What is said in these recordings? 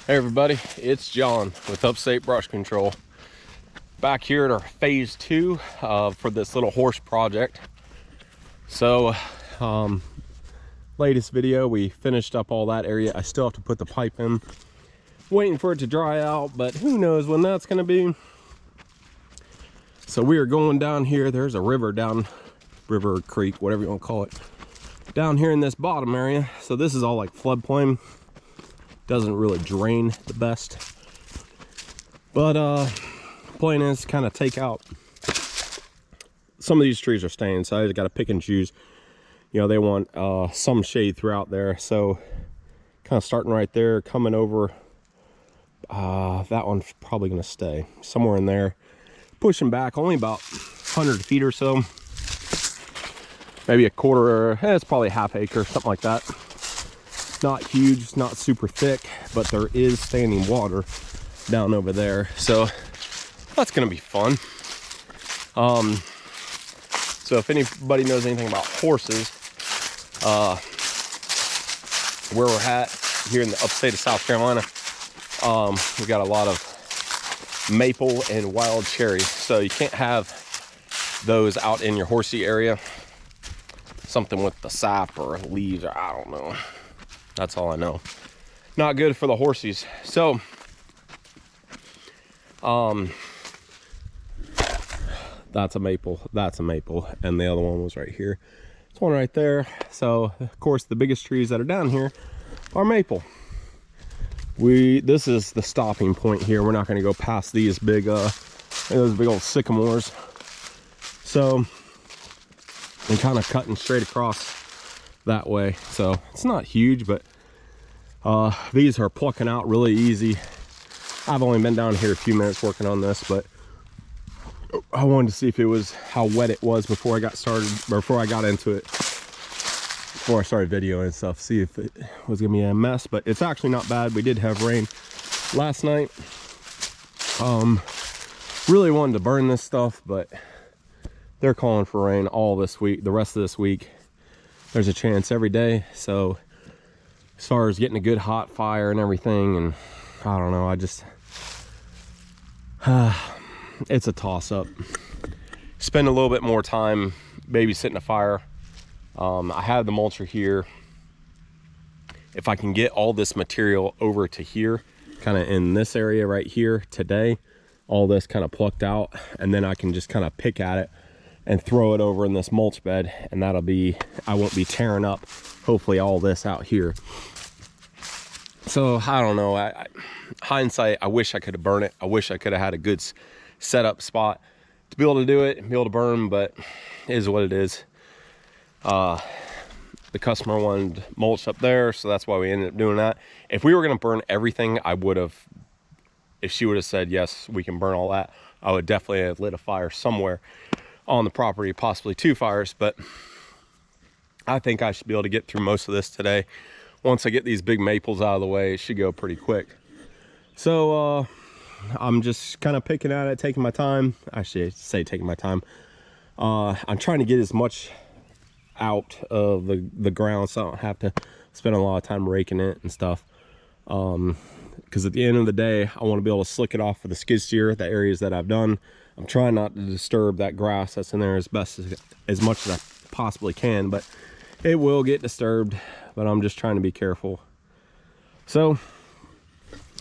Hey everybody, it's John with Upstate Brush Control. Back here at our phase 2 for this little horse project. So, latest video, we finished up all that area. I still have to put the pipe in. Waiting for it to dry out, but who knows when that's gonna be. So we are going down here. There's a river creek, whatever you want to call it, down here in this bottom area. So this is all like floodplain. Doesn't really drain the best, but plan is kind of take out some of these trees are staying, so I just got to pick and choose. You know, they want some shade throughout there, so kind of starting right there, coming over. That one's probably going to stay somewhere in there, pushing back only about 100 feet or so, maybe a quarter, it's probably half acre, something like that. Not huge, not super thick, but there is standing water down over there, so that's gonna be fun. So if anybody knows anything about horses, where we're at here in the upstate of South Carolina, we got a lot of maple and wild cherry, so you can't have those out in your horsey area. Something with the sap or leaves, or I don't know. That's all I know. Not good for the horsies. So, that's a maple. That's a maple. And the other one was right here. This one right there. So, of course, the biggest trees that are down here are maple. This is the stopping point here. We're not going to go past these big, those big old sycamores. So, I'm kind of cutting straight across that way, so it's not huge, but these are plucking out really easy. I've only been down here a few minutes working on this, but I wanted to see if it was how wet it was before I got started, before I got into it, before I started videoing and stuff, see if it was gonna be a mess. But it's actually not bad. We did have rain last night. Really wanted to burn this stuff, but they're calling for rain all this week, the rest of this week. There's a chance every day. So as far as getting a good hot fire and everything, and I don't know, I just it's a toss-up. Spend a little bit more time babysitting a fire. I have the mulcher here. If I can get all this material over to here, kind of in this area right here today, all this kind of plucked out, and then I can just kind of pick at it and throw it over in this mulch bed, and that'll be, I won't be tearing up hopefully all this out here. So I don't know, hindsight, I wish I could have burned it. I wish I could have had a good setup spot to be able to do it and be able to burn, but it is what it is. The customer wanted mulch up there, so that's why we ended up doing that. If we were gonna burn everything, I would have, if she would have said yes, we can burn all that, I would definitely have lit a fire somewhere on the property, possibly 2 fires, but I think I should be able to get through most of this today. Once I get these big maples out of the way, it should go pretty quick. So I'm just kind of picking at it, taking my time. Actually, I say taking my time. I'm trying to get as much out of the ground so I don't have to spend a lot of time raking it and stuff. Because at the end of the day, I want to be able to slick it off with the skid steer, the areas that I've done. I'm trying not to disturb that grass that's in there as much as I possibly can, but it will get disturbed, but I'm just trying to be careful. So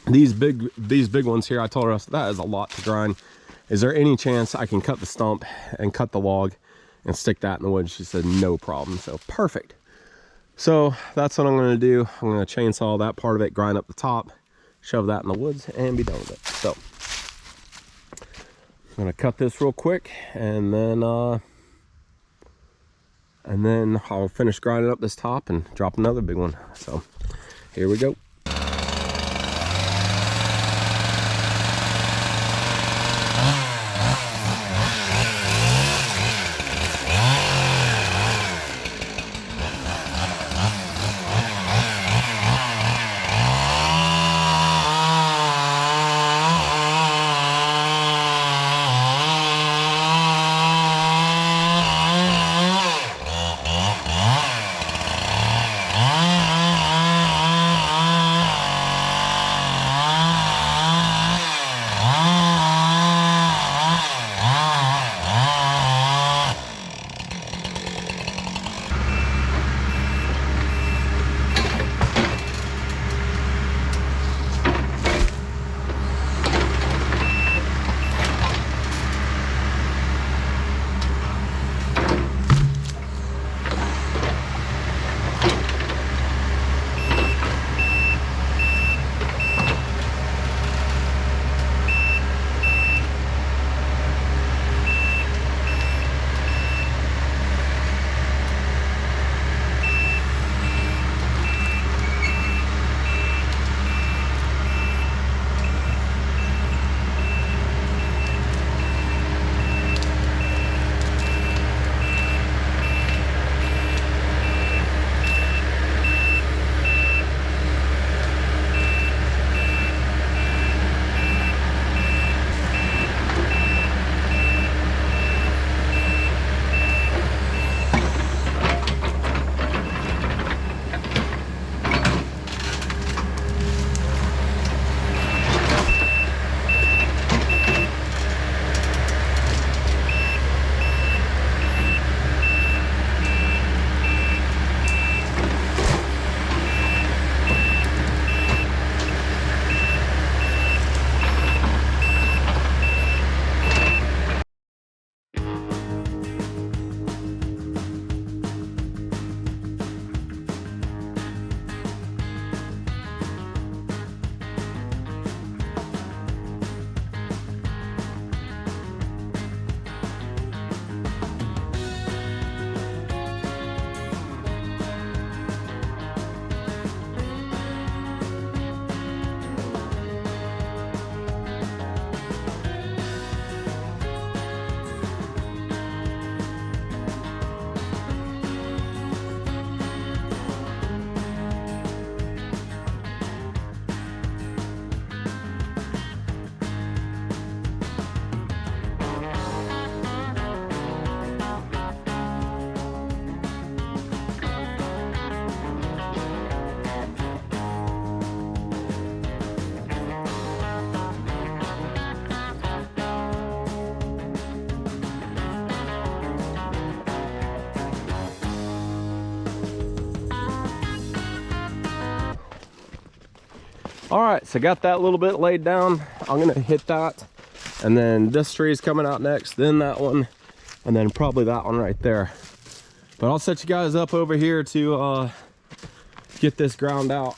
these big ones here, I told her that is a lot to grind. Is there any chance I can cut the stump and cut the log and stick that in the wood? She said no problem. So perfect. So that's what I'm going to do. I'm going to chainsaw that part of it, grind up the top, shove that in the woods, and be done with it. So I'm gonna cut this real quick, and then I'll finish grinding up this top and drop another big one. So here we go. All right, so got that little bit laid down. I'm gonna hit that, and then this tree is coming out next, then that one, and then probably that one right there. But I'll set you guys up over here to get this ground out.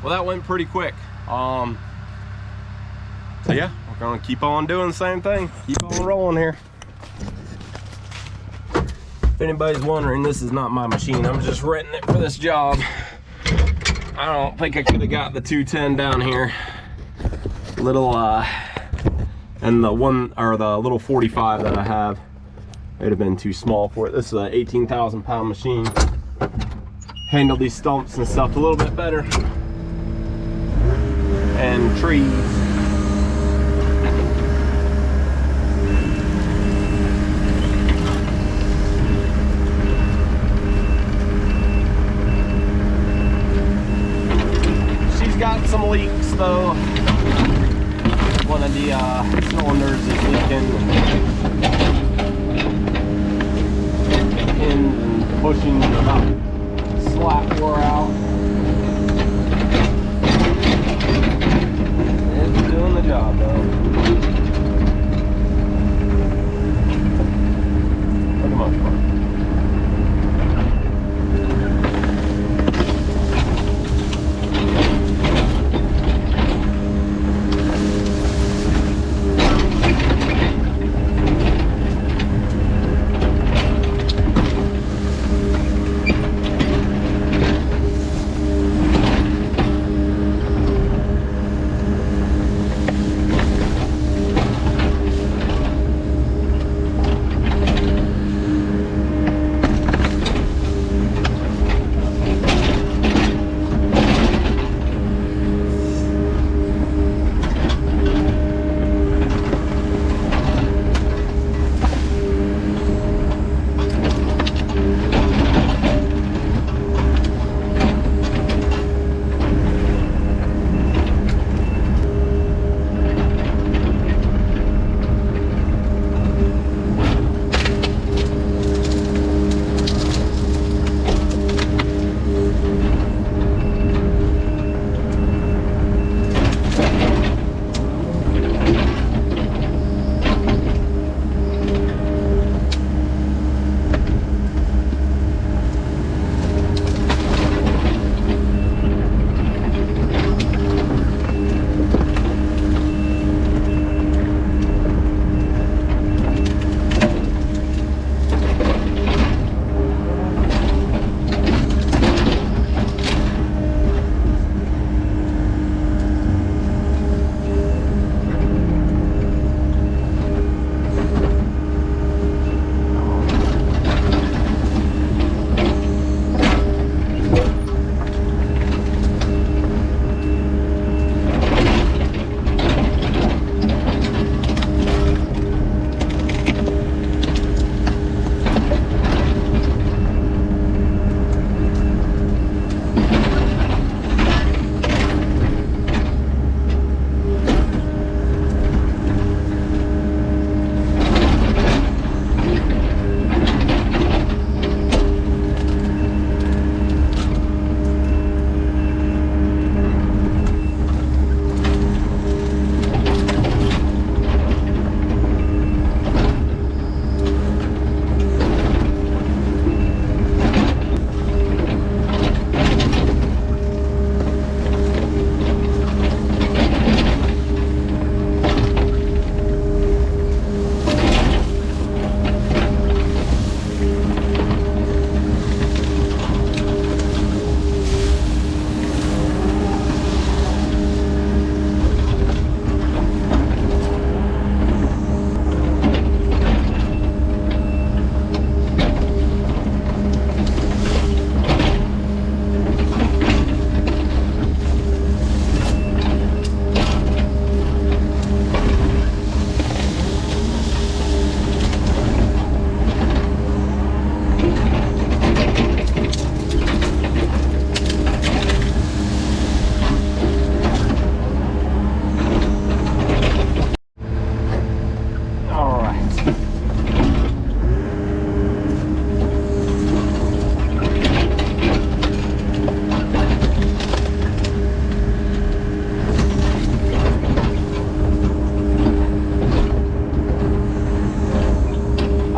Well, that went pretty quick. So yeah, we're gonna keep on doing the same thing. Keep on rolling here. If anybody's wondering, this is not my machine. I'm just renting it for this job. I don't think I could have got the 210 down here. Little, and the one, or the little 45 that I have, it'd have been too small for it. This is an 18,000 pound machine. Handle these stumps and stuff a little bit better. And trees. She's got some leaks though. One of the cylinders is leaking. Pins and bushings are about slap wore out.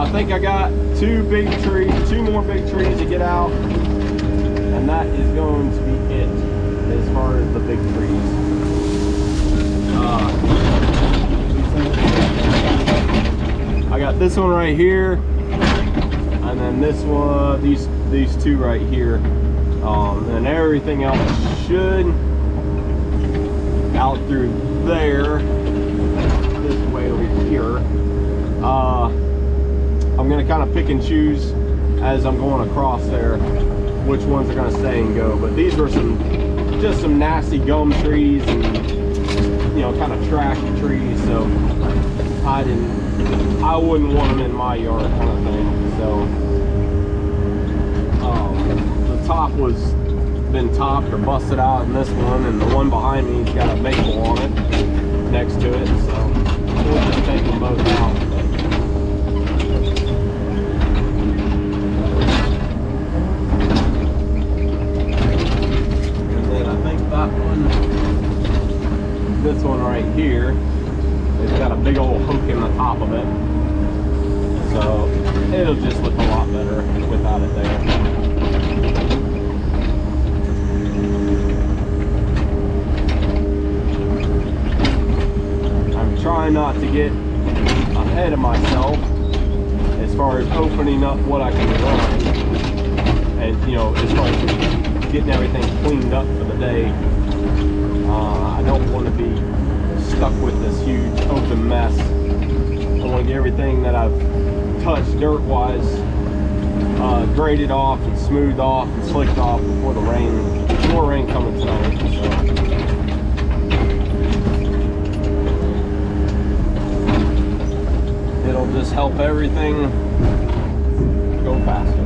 I think I got two more big trees to get out, and that is going to be it as far as the big trees. I got this one right here, and then this one, these two right here, and everything else should out through there, this way over here. I'm gonna kind of pick and choose as I'm going across there which ones are gonna stay and go. But these were just some nasty gum trees and, you know, kind of trashy trees, so I wouldn't want them in my yard, kind of thing. So the top was been topped or busted out in this one, and the one behind me's got a maple on it next to it, so we'll just take them both out. And then I think that one, this one right here, it's got a big old hook in the top of it, so it'll just look a lot better without it there. Trying not to get ahead of myself as far as opening up what I can run, and, you know, as far as getting everything cleaned up for the day. I don't want to be stuck with this huge open mess. I want to get everything that I've touched dirt wise graded off and smoothed off and slicked off before rain coming tonight. So it'll just help everything go faster.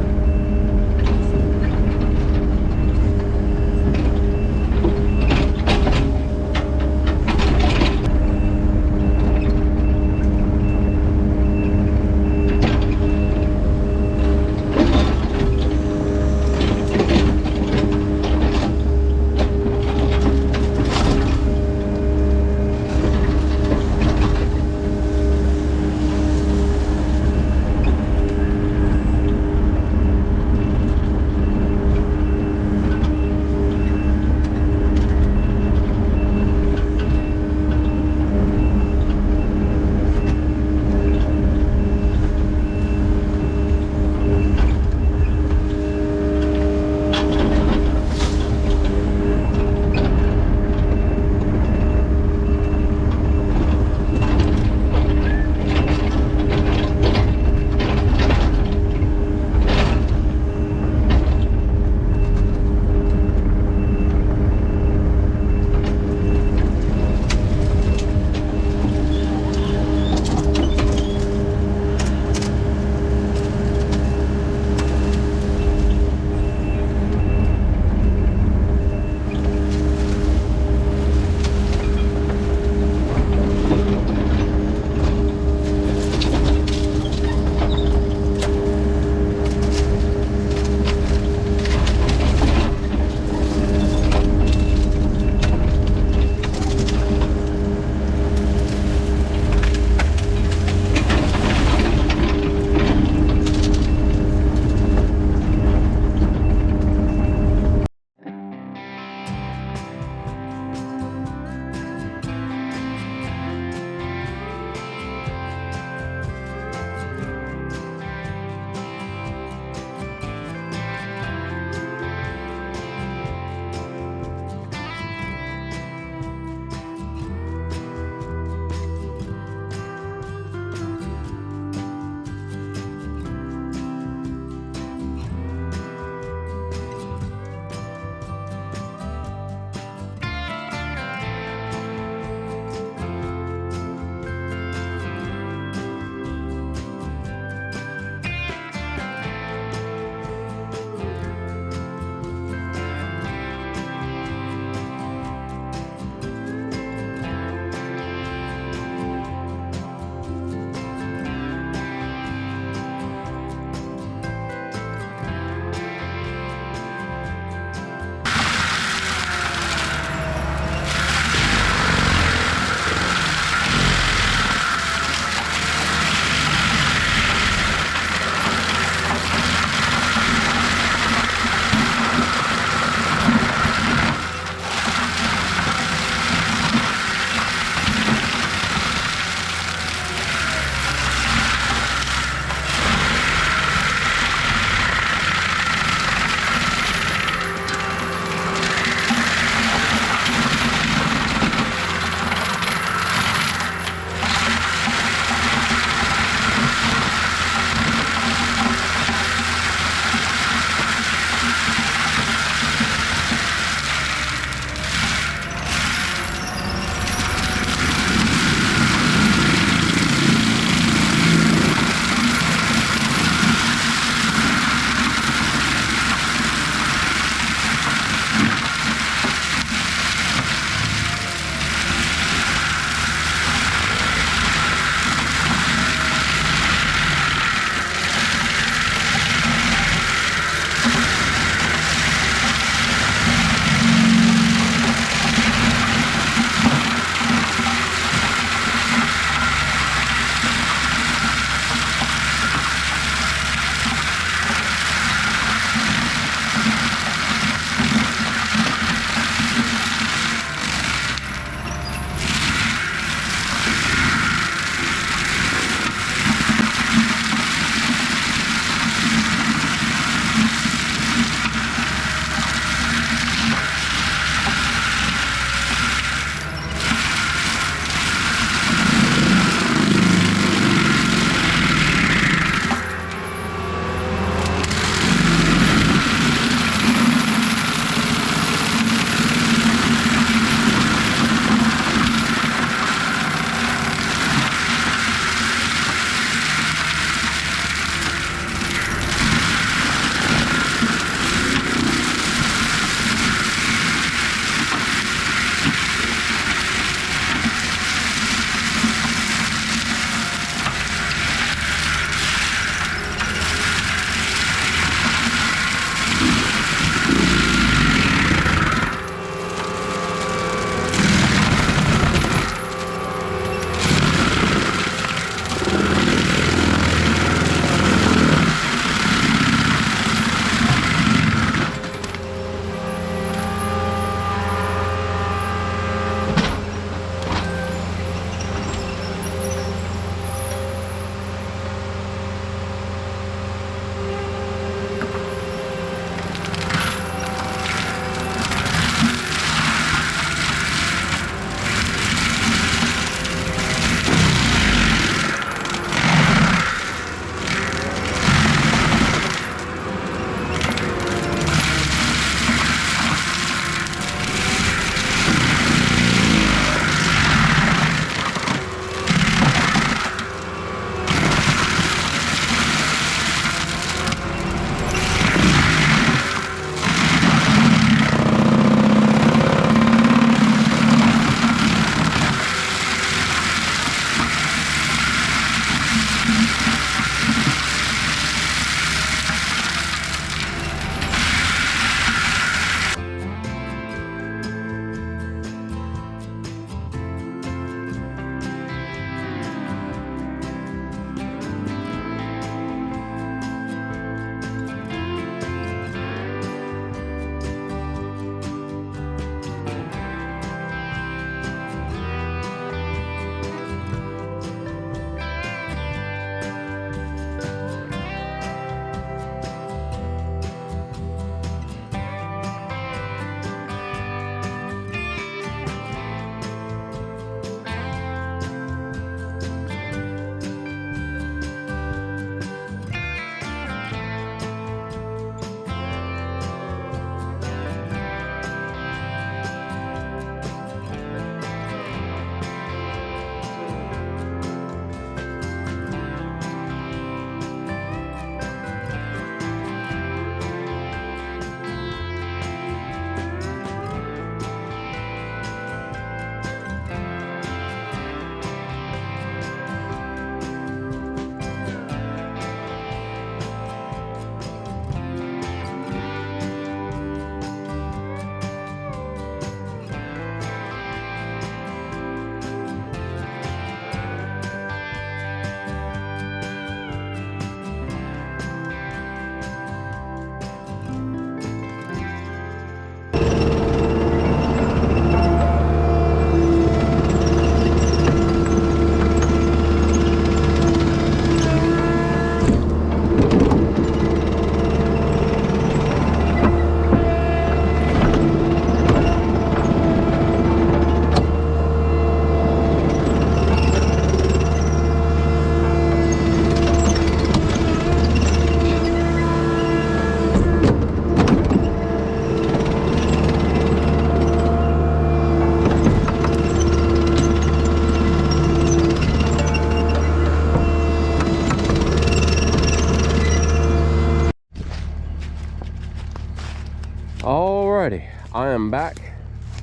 Alrighty, I am back.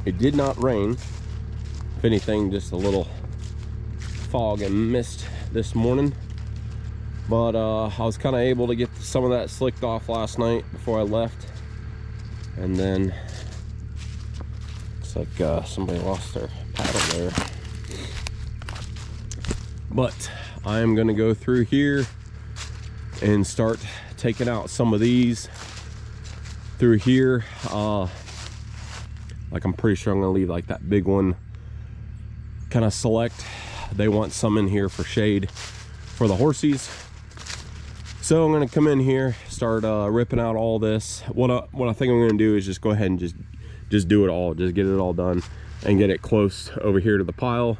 It did not rain. If anything, just a little fog and mist this morning. But I was kind of able to get some of that slicked off last night before I left. And then it's like somebody lost their paddle there. But I am gonna go through here and start taking out some of these through here. Like I'm pretty sure I'm gonna leave like that big one kind of select. They want some in here for shade for the horsies. So I'm gonna come in here, start ripping out all this. What I think I'm gonna do is just go ahead and just do it all, just get it all done and get it close over here to the pile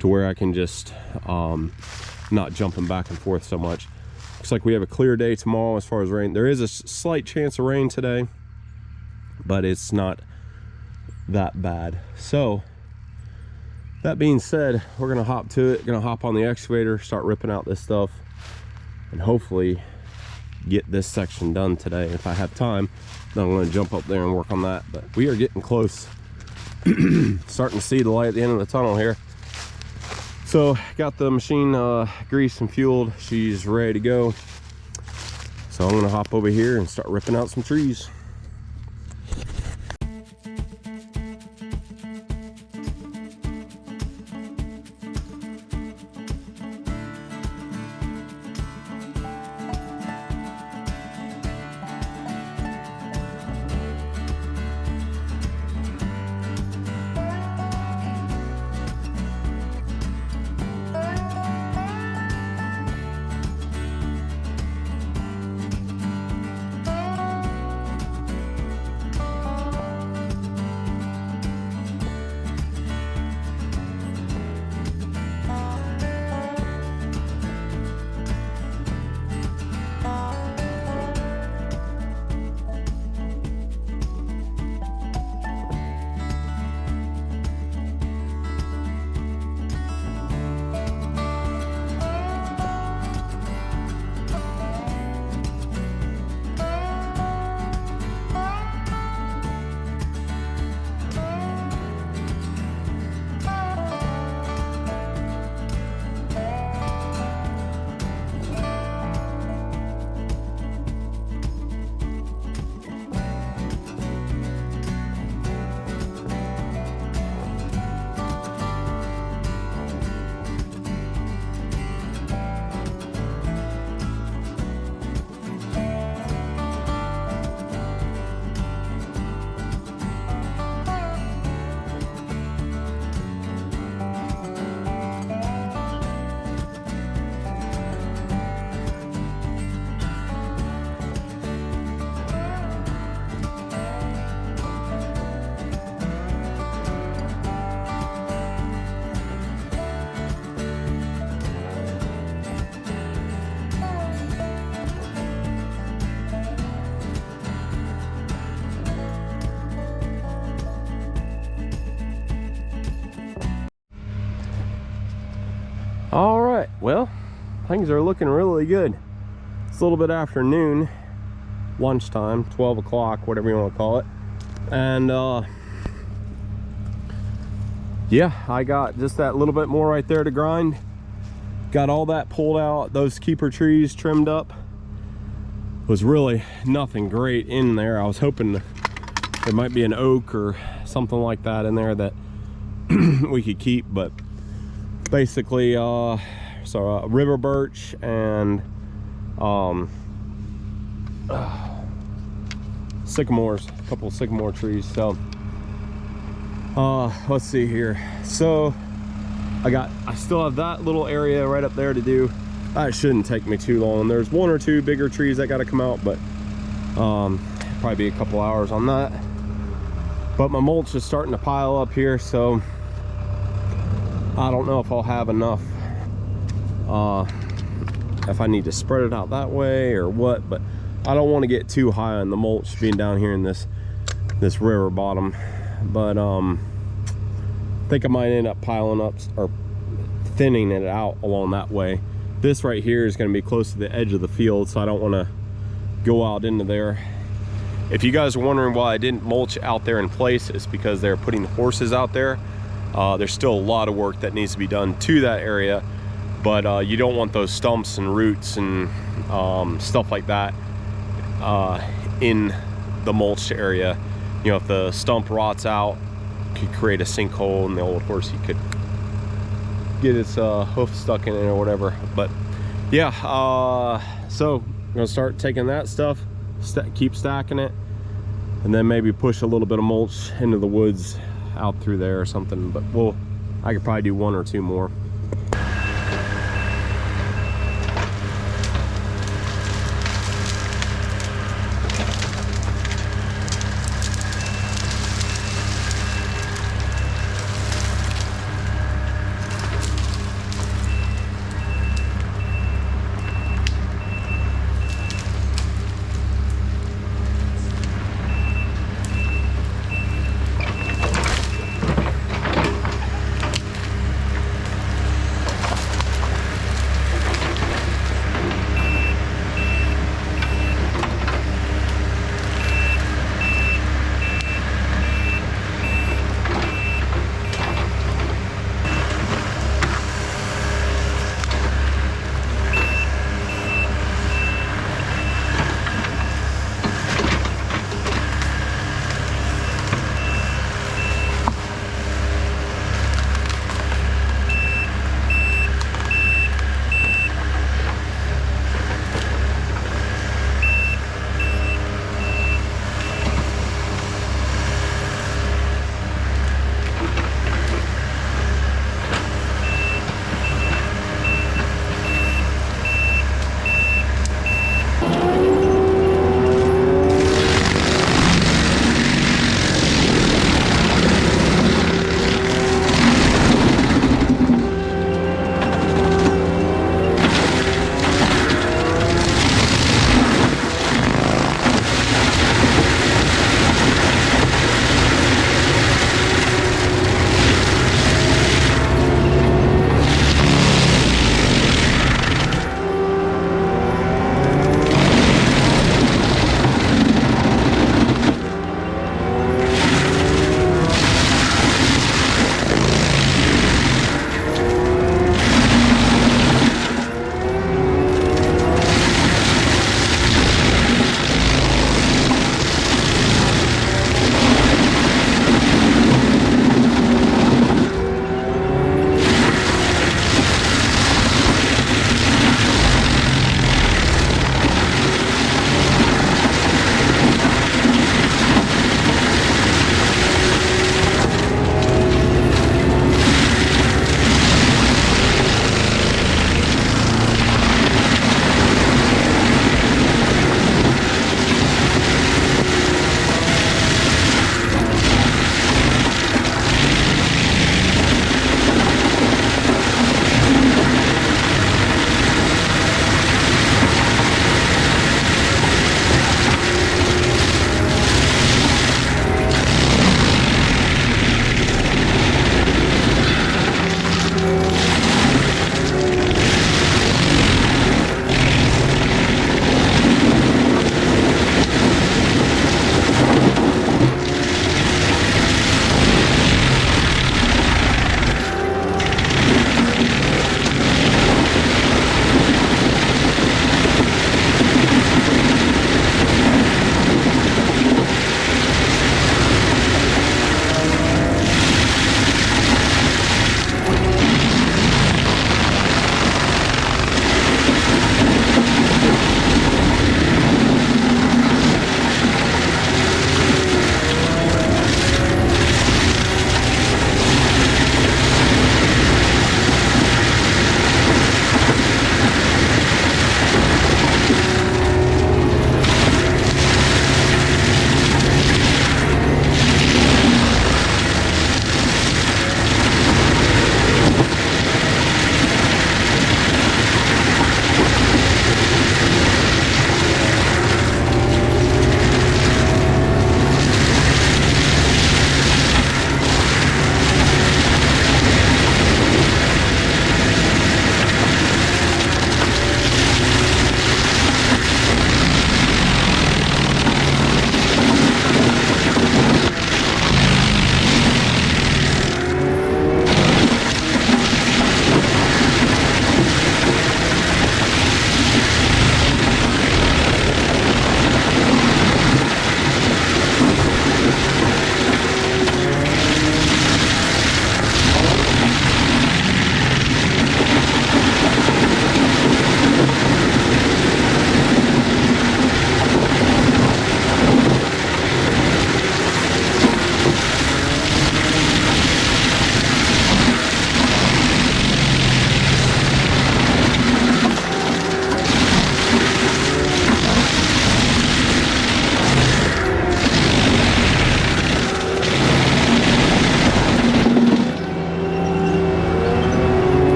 to where I can just not jumping back and forth so much. Looks like we have a clear day tomorrow as far as rain. There is a slight chance of rain today, but it's not that bad. So that being said, we're gonna hop to it, gonna hop on the excavator, start ripping out this stuff, and hopefully get this section done today. If I have time, then I'm gonna jump up there and work on that. But we are getting close. Starting to see the light at the end of the tunnel here. So got the machine greased and fueled. She's ready to go. So I'm gonna hop over here and start ripping out some trees. All right, well, things are looking really good. It's a little bit after noon, lunchtime, 12 o'clock, whatever you want to call it. And yeah, I got just that little bit more right there to grind. Got all that pulled out, those keeper trees trimmed up. Was really nothing great in there. I was hoping there might be an oak or something like that in there that we could keep, but basically river birch and sycamores, a couple of sycamore trees. So let's see here. So I still have that little area right up there to do. That shouldn't take me too long. There's one or two bigger trees that got to come out, but probably be a couple hours on that. But my mulch is starting to pile up here, so I don't know if I'll have enough, if I need to spread it out that way or what, but I don't want to get too high on the mulch being down here in this river bottom. But I think I might end up piling up or thinning it out along that way. This right here is going to be close to the edge of the field, so I don't want to go out into there If you guys are wondering why I didn't mulch out there in place, it's because they're putting horses out there. There's still a lot of work that needs to be done to that area, but you don't want those stumps and roots and stuff like that in the mulched area. You know, if the stump rots out, it could create a sinkhole, and the old horsey could get its hoof stuck in it or whatever. But yeah, so I'm gonna start taking that stuff, keep stacking it, and then maybe push a little bit of mulch into the woods out through there or something. But I could probably do 1 or 2 more.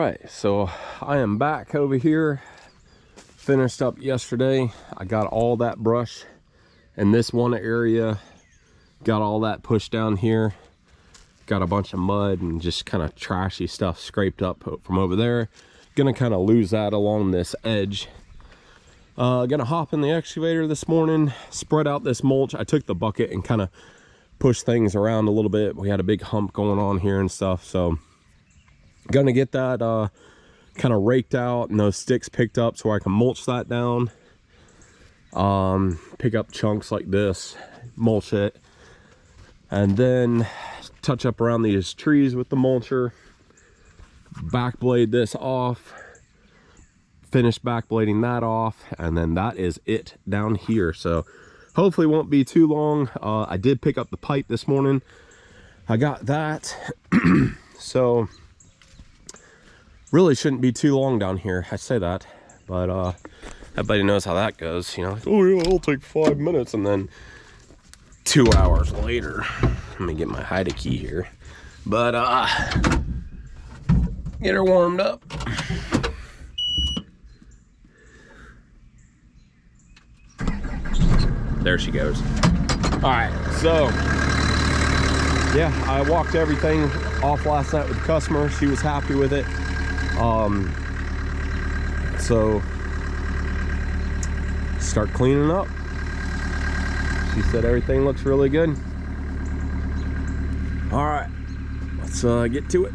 right, so I am back over here. Finished up yesterday. I got all that brush in this one area, got all that pushed down here, got a bunch of mud and just kind of trashy stuff scraped up from over there. Gonna kind of lose that along this edge. Gonna hop in the excavator this morning, spread out this mulch. I took the bucket and kind of pushed things around a little bit. We had a big hump going on here and stuff, so gonna get that kind of raked out and those sticks picked up so I can mulch that down. Pick up chunks like this, mulch it, and then touch up around these trees with the mulcher, backblade this off, finish backblading that off, and then that is it down here. So hopefully won't be too long. I did pick up the pipe this morning. I got that. So really shouldn't be too long down here. I say that, but everybody knows how that goes, you know, like, oh yeah, it'll take 5 minutes, and then 2 hours later. Let me get my hide key here, but get her warmed up. There she goes. All right, so yeah, I walked everything off last night with the customer. She was happy with it. So start cleaning up. She said everything looks really good. All right, let's get to it.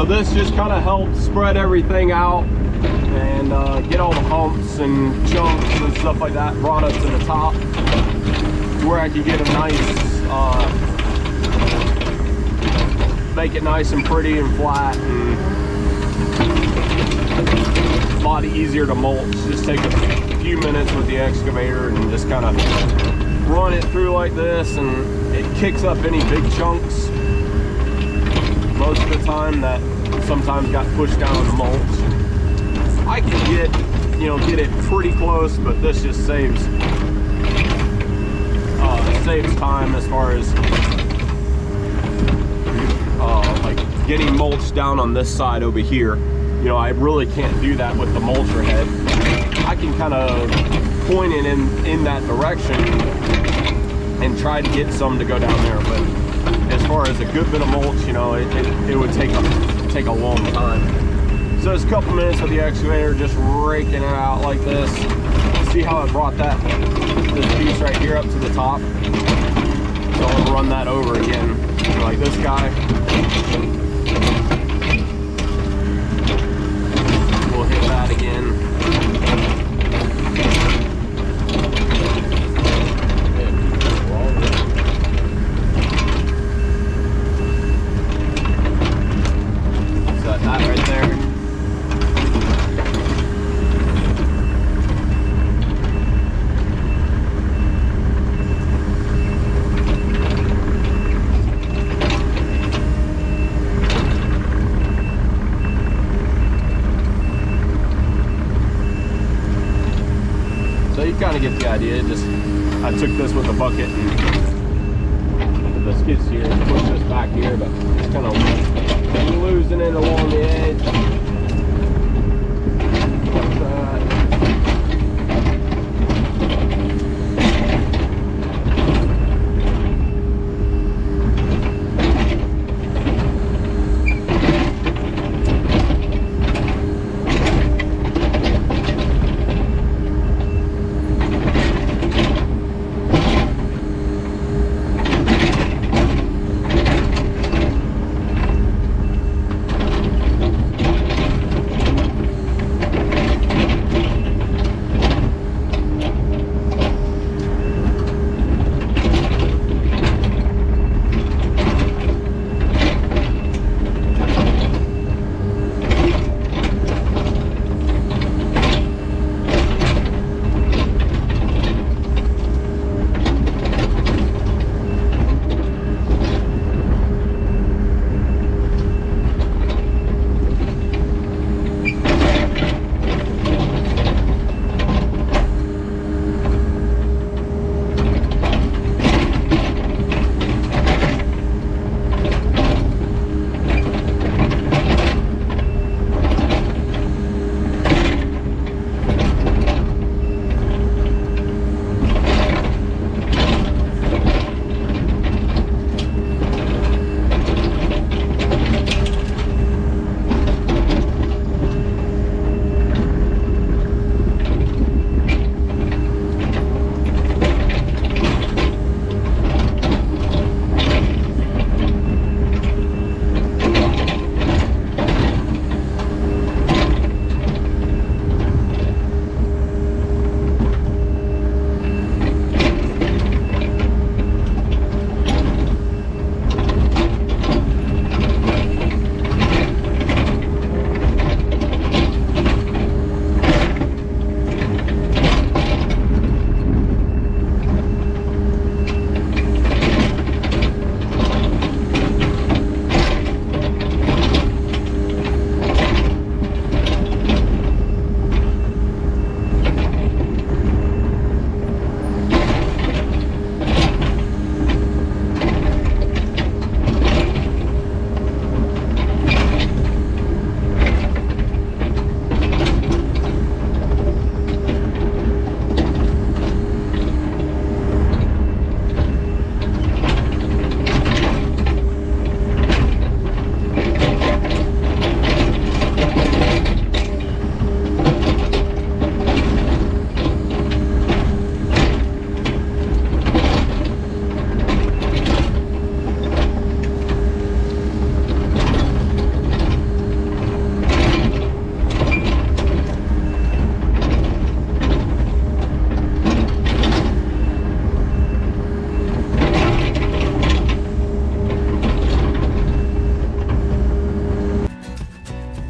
This just kind of helps spread everything out and get all the humps and chunks and stuff like that brought up to the top to where I can get a nice, make it nice and pretty and flat, and a lot easier to mulch. Just take a few minutes with the excavator and just kind of run it through like this, and it kicks up any big chunks most of the time that sometimes got pushed down in the mulch. I can get, you know, get it pretty close, but this just saves time as far as like getting mulch down on this side over here. You know, I really can't do that with the mulcher head. I can kind of point it in that direction and try to get some to go down there, but as far as a good bit of mulch, you know, it would take a long time. So it's a couple minutes with the excavator, just raking it out like this. See how it brought this piece right here up to the top? So I'll run that over again, like this guy. We'll hit that again. That right there. So you kind of get the idea. Just I took this with a bucket and the skid steer and pushed this back here, but it's kind of losing it along the edge.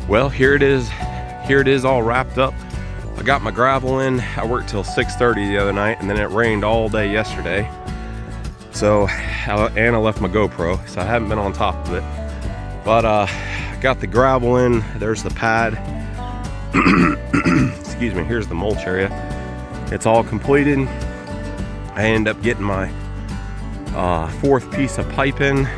Well, here it is all wrapped up. I got my gravel in. I worked till 6:30 the other night, and then it rained all day yesterday. So, and I left my GoPro, so I haven't been on top of it. But got the gravel in. There's the pad. Excuse me, here's the mulch area. It's all completed. I end up getting my fourth piece of pipe in.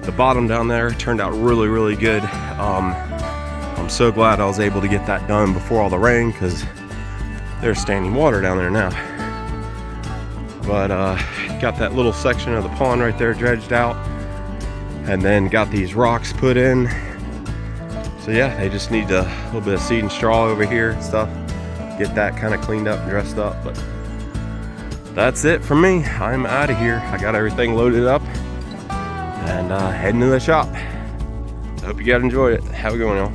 The bottom down there turned out really, really good. I'm so glad I was able to get that done before all the rain, because there's standing water down there now. But got that little section of the pond right there dredged out, and then got these rocks put in. So yeah, they just need a little bit of seed and straw over here and stuff. Get that kind of cleaned up and dressed up. But that's it from me. I'm out of here. I got everything loaded up and heading to the shop. I hope you guys enjoyed it. Have a good one, y'all.